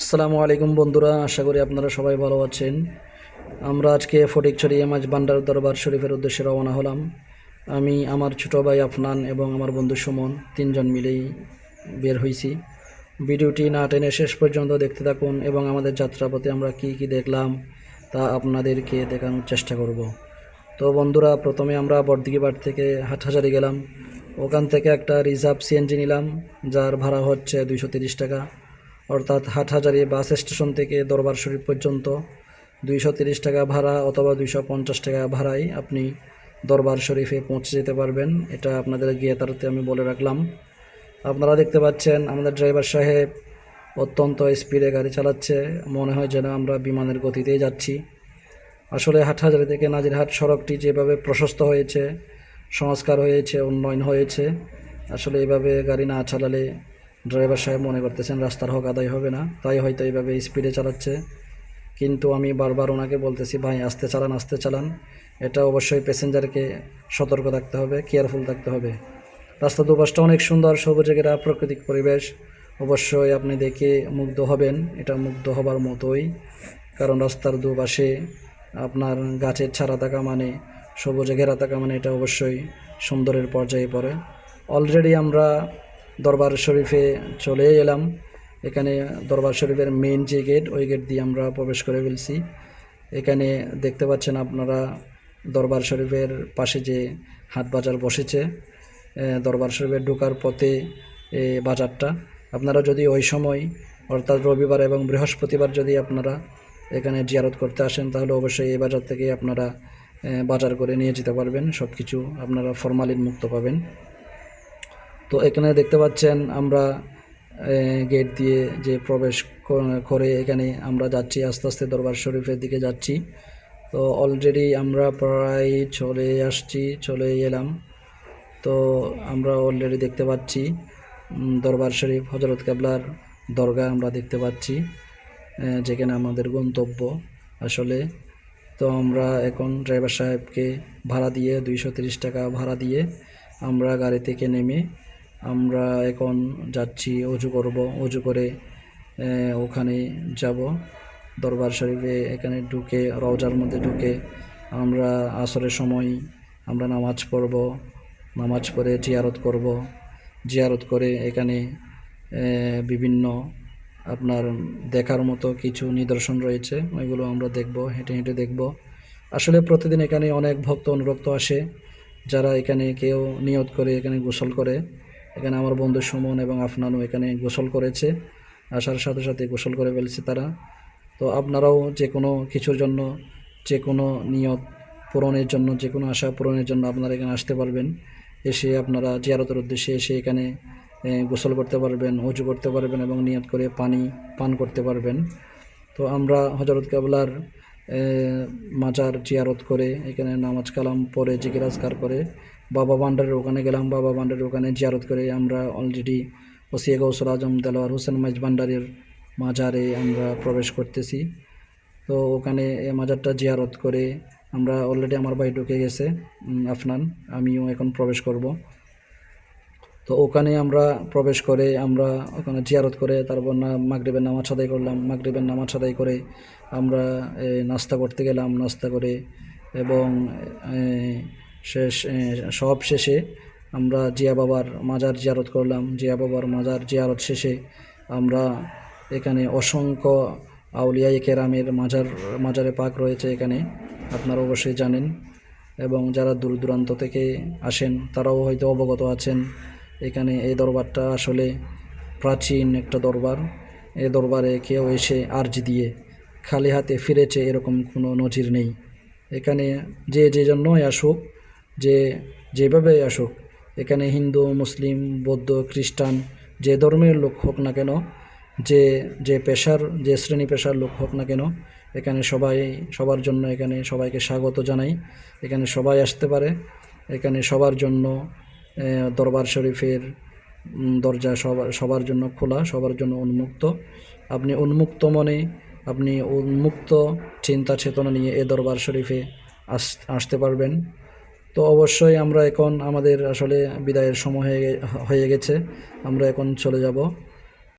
আসসালামু আলাইকুম বন্ধুরা, আশা করি আপনারা সবাই ভালো আছেন। আমরা আজকে ফটিকছড়ি এমাজ বান্ডার দরবার শরীফের উদ্দেশ্যে রওনা হলাম। আমি, আমার ছোট ভাই আফনান এবং আমার বন্ধু সুমন, তিনজন মিলেই বের হয়েছি। ভিডিওটি না টেনে শেষ পর্যন্ত দেখতে থাকুন এবং আমাদের যাত্রাপথে আমরা কি কি দেখলাম তা আপনাদেরকে দেখানোর চেষ্টা করব। তো বন্ধুরা, প্রথমে আমরা বড়দিঘিপাড় থেকে হাটহাজারী গেলাম। ওখান থেকে একটা রিজার্ভ সিএনজি নিলাম, যার ভাড়া হচ্ছে 230 টাকা। অর্থাৎ হাটহাজারী বাস স্টেশন থেকে দরবার শরীফ পর্যন্ত 230 টাকা ভাড়া অথবা 250 টাকা ভাড়ায় আপনি দরবার শরীফে পৌঁছে যেতে পারবেন। এটা আপনাদের গিয়ে আমি বলে রাখলাম। আপনারা দেখতে পাচ্ছেন আমাদের ড্রাইভার সাহেব অত্যন্ত স্পিডে গাড়ি চালাচ্ছে, মনে হয় যেন আমরা বিমানের গতিতেই যাচ্ছি। আসলে হাটহাজারী থেকে নাজিরহাট সড়কটি যেভাবে প্রশস্ত হয়েছে, সংস্কার হয়েছে, উন্নয়ন হয়েছে, আসলে এইভাবে গাড়ি না চালালে ড্রাইভার সাহেব মনে করতেছেন রাস্তার হক আদায় হবে না, তাই হয়তো এইভাবে স্পিডে চালাচ্ছে। কিন্তু আমি বারবার ওনাকে বলতেছি, ভাই আস্তে চালান, আস্তে চালান। এটা অবশ্যই প্যাসেঞ্জারকে সতর্ক থাকতে হবে, কেয়ারফুল থাকতে হবে। রাস্তা দুপাশটা অনেক সুন্দর, সবুজে ঘেরা প্রাকৃতিক পরিবেশ। অবশ্যই আপনি দেখে মুগ্ধ হবেন, এটা মুগ্ধ হবার মতোই। কারণ রাস্তার দুপাশে আপনার গাছের ছাড়া থাকা মানে, সবুজে ঘেরা থাকা মানে এটা অবশ্যই সুন্দরের পর্যায়ে পড়ে। অলরেডি আমরা দরবার শরীফে চলে এলাম। এখানে দরবার শরীফের মেইন যে গেট, ওই গেট দিয়ে আমরা প্রবেশ করে ফেলছি। এখানে দেখতে পাচ্ছেন আপনারা দরবার শরীফের পাশে যে হাট বাজার বসেছে, দরবার শরীফে ঢোকার পথে বাজারটা। আপনারা যদি ওই সময় অর্থাৎ রবিবার এবং বৃহস্পতিবার যদি আপনারা এখানে জিয়ারত করতে আসেন, তাহলে অবশ্যই এই বাজার থেকে আপনারা বাজার করে নিয়ে যেতে পারবেন। সব কিছু আপনারা ফরমালিন মুক্ত পাবেন। তো এখানে দেখতে পাচ্ছেন আমরা গেট দিয়ে যে প্রবেশ করে এখানে আমরা যাচ্ছি, আস্তে আস্তে দরবার শরীফের দিকে যাচ্ছি। তো অলরেডি আমরা প্রায় চলে এলাম। তো আমরা অলরেডি দেখতে পাচ্ছি দরবার শরীফ হজরত কেবলার দরগা আমরা দেখতে পাচ্ছি, যেখানে আমাদের গন্তব্য আসলে। তো আমরা এখন ড্রাইভার সাহেবকে ভাড়া দিয়ে 230 টাকা ভাড়া দিয়ে আমরা গাড়ি থেকে নেমে আমরা এখন যাচ্ছি, অজু করব। অজু করে ওখানে যাব দরবার শরীফে। এখানে ঢুকে, রওজার মধ্যে ঢুকে আমরা আসরের সময় আমরা নামাজ পড়ব। নামাজ পড়ে জিয়ারত করব। জিয়ারত করে এখানে বিভিন্ন আপনার দেখার মতো কিছু নিদর্শন রয়েছে, ওইগুলো আমরা দেখব, হেঁটে হেঁটে দেখব। আসলে প্রতিদিন এখানে অনেক ভক্ত অনুরক্ত আসে, যারা এখানে কেউ নিয়ত করে এখানে গোসল করে। এখানে আমার বন্ধু সুমন এবং আফনানও এখানে গোসল করেছে, আসার সাথে সাথে গোসল করে ফেলেছে তারা। তো আপনারাও যে কোনো কিছুর জন্য, যে কোনো নিয়ত পূরণের জন্য, যে কোনো আশা পূরণের জন্য আপনারা এখানে আসতে পারবেন। এসে আপনারা জিয়ারতের উদ্দেশ্যে এসে এখানে গোসল করতে পারবেন, অজু করতে পারবেন এবং নিয়ত করে পানি পান করতে পারবেন। তো আমরা হজরত কেবলার মাজার জিয়ারত করে এখানে নামাজ কালাম পরে জিকির আজকার করে বাবা ভান্ডারের ওখানে গেলাম। বাবা ভান্ডারের ওখানে জিয়ারত করে আমরা অলরেডি ওসিয়ে গৌসুল আজম দেলোয়ার হোসেন মাইজ ভান্ডারের মাজারে আমরা প্রবেশ করতেছি। তো ওখানে এই মাজারটা জিয়ারত করে আমরা অলরেডি, আমার ভাই ঢুকে গেছে আফনান, আমিও এখন প্রবেশ করব। তো ওখানে আমরা প্রবেশ করে আমরা ওখানে জিয়ারত করে তারপর মাগরিবের নামাজ আদায় করলাম। মাগরিবের নামাজ আদায় করে আমরা নাস্তা করতে গেলাম। নাস্তা করে এবং সব শেষে আমরা জিয়া বাবার মাজার জিয়ারত করলাম। জিয়া বাবার মাজার জিয়ারত শেষে আমরা এখানে অসংখ্য আউলিয়ায়ে কেরামের মাজারে পাক রয়েছে এখানে, আপনারা অবশ্যই জানেন। এবং যারা দূর দূরান্ত থেকে আসেন তারাও হয়তো অবগত আছেন। এখানে এই দরবারটা আসলে প্রাচীন একটা দরবার। এই দরবারে কেউ এসে আর্জি দিয়ে খালি হাতে ফিরেছে এরকম কোনো নজির নেই। এখানে যে জন্যই আসুক, যেভাবে আসুক, এখানে হিন্দু, মুসলিম, বৌদ্ধ, খ্রিস্টান, যে ধর্মের লোক হোক না কেন, যে শ্রেণী পেশার লোক হোক না কেন, এখানে সবার জন্য এখানে সবাইকে স্বাগত জানাই। এখানে সবাই আসতে পারে। এখানে সবার জন্য দরবার শরীফের দরজা সবার জন্য খোলা, সবার জন্য উন্মুক্ত। আপনি উন্মুক্ত মনে, আপনি উন্মুক্ত চিন্তা চেতনা নিয়ে এ দরবার শরীফে আসতে পারবেন। তো অবশ্যই আমরা এখন আমাদের আসলে বিদায়ের সময় হয়ে গেছে, আমরা এখন চলে যাব।